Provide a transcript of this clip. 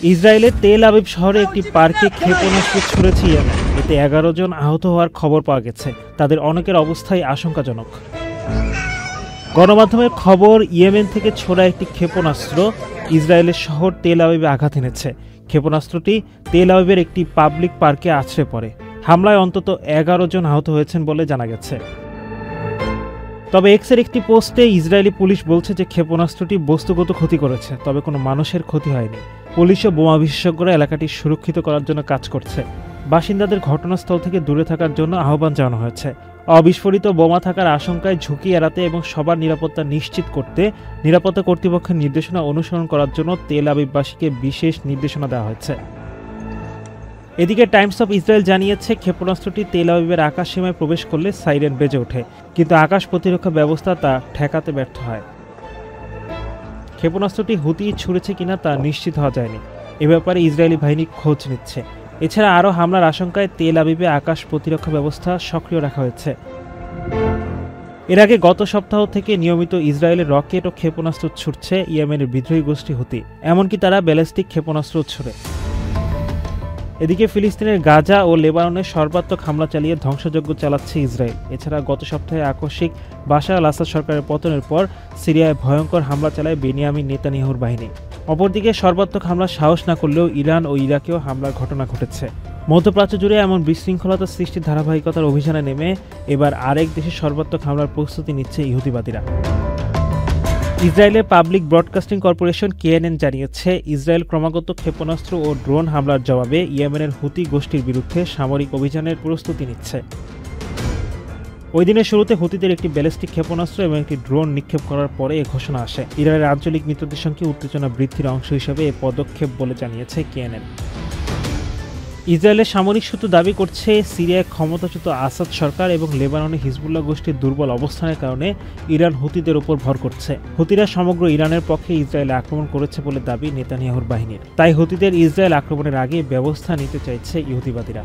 ইসরায়েলের Tel Aviv শহরে একটি পার্কে ক্ষেপণাস্ত্র ছুড়েছে ইয়েমেন। এতে 11 জন আহত হওয়ার খবর পাওয়া গেছে। তাদের অনেকের অবস্থাই আশঙ্কাজনক। গণমাধ্যমের খবর, ইয়েমেন থেকে ছোড়া একটি ক্ষেপণাস্ত্র ইসরায়েলের শহর তেল আবিবে আঘাত এনেছে। ক্ষেপণাস্ত্রটি তেল আবিবের একটি পাবলিক পার্কে আছড়ে পড়ে। হামলায় অন্তত 11 জন আহত হয়েছেন বলে জানা গেছে। তবে এক্সের একটি পোস্টে ইসরায়েলি পুলিশ বলছে যে ক্ষেপণাস্ত্রটি বস্তুগত ক্ষতি করেছে, তবে কোনো মানুষের ক্ষতি হয়নি। পুলিশ ও বোমা বিশেষজ্ঞরা এলাকাটি সুরক্ষিত করার জন্য কাজ করছে। বাসিন্দাদের ঘটনাস্থল থেকে দূরে থাকার জন্য আহ্বান জানানো হয়েছে। অবিস্ফোরিত বোমা থাকার আশঙ্কায় ঝুঁকি এড়াতে এবং সবার নিরাপত্তা নিশ্চিত করতে নিরাপত্তা কর্তৃপক্ষের নির্দেশনা অনুসরণ করার জন্য তেল আবিববাসীকে বিশেষ নির্দেশনা দেওয়া হয়েছে। এদিকে টাইমস অফ ইসরায়েল জানিয়েছে, ক্ষেপণাস্ত্রটি তেল আবিবের আকাশ সীমায় প্রবেশ করলে সাইরেন বেজে ওঠে, কিন্তু আকাশ প্রতিরক্ষা ব্যবস্থা তা ঠেকাতে ব্যর্থ হয়। ক্ষেপণাস্ত্রটি হুতি ছুড়েছে কিনা তা নিশ্চিত হওয়া যায়নি। এ ব্যাপারে ইসরায়েলি বাহিনী খোঁজ নিচ্ছে। এছাড়া আরও হামলার আশঙ্কায় তেল আবিবে আকাশ প্রতিরক্ষা ব্যবস্থা সক্রিয় রাখা হয়েছে। এর আগে গত সপ্তাহ থেকে নিয়মিত ইসরায়েলের রকেট ও ক্ষেপণাস্ত্র ছুটছে ইয়েমেনের বিদ্রোহী গোষ্ঠী হুতি। এমনকি তারা ব্যালিস্টিক ক্ষেপণাস্ত্র ছুড়ে। এদিকে ফিলিস্তিনের গাজা ও লেবাননে সর্বাত্মক হামলা চালিয়ে ধ্বংসযজ্ঞ চালাচ্ছে ইসরায়েল। এছাড়া গত সপ্তাহে আকস্মিক বাশার আল আসাদ সরকারের পতনের পর সিরিয়ায় ভয়ঙ্কর হামলা চালায় বেনিয়ামিন নেতানিয়াহুর বাহিনী। অপরদিকে সর্বাত্মক হামলার সাহস না করলেও ইরান ও ইরাকেও হামলার ঘটনা ঘটেছে। মধ্যপ্রাচ্য জুড়ে এমন বিশৃঙ্খলতা সৃষ্টির ধারাবাহিকতার অভিযানে নেমে এবার আরেক দেশে সর্বাত্মক হামলার প্রস্তুতি নিচ্ছে ইহুদিবাদীরা। ইসরায়েলের পাবলিক ব্রডকাস্টিং কর্পোরেশন কেএনএন জানিয়েছে, ইসরায়েল ক্রমাগত ক্ষেপণাস্ত্র ও ড্রোন হামলার জবাবে ইয়েমেনের হুতি গোষ্ঠীর বিরুদ্ধে সামরিক অভিযানের প্রস্তুতি নিচ্ছে। ওই দিনের শুরুতে হুতিদের একটি ব্যালিস্টিক ক্ষেপণাস্ত্র এবং একটি ড্রোন নিক্ষেপ করার পরে এ ঘোষণা আসে। ইরানের আঞ্চলিক মিত্রদের সঙ্গে উত্তেজনা বৃদ্ধির অংশ হিসেবে এ পদক্ষেপ বলে জানিয়েছে কেএনএন। ইসরায়েলের সামরিক সূত্র দাবি করছে, সিরিয়ায় ক্ষমতাচ্যুত আসাদ সরকার এবং লেবাননে হিজবুল্লাহ গোষ্ঠীর দুর্বল অবস্থানের কারণে ইরান হুতিদের উপর ভর করছে। হুতিরা সমগ্র ইরানের পক্ষে ইসরায়েলে আক্রমণ করেছে বলে দাবি নেতানিয়াহুর বাহিনীর। তাই হুতিদের ইসরায়েল আক্রমণের আগে ব্যবস্থা নিতে চাইছে ইহুদিবাদীরা।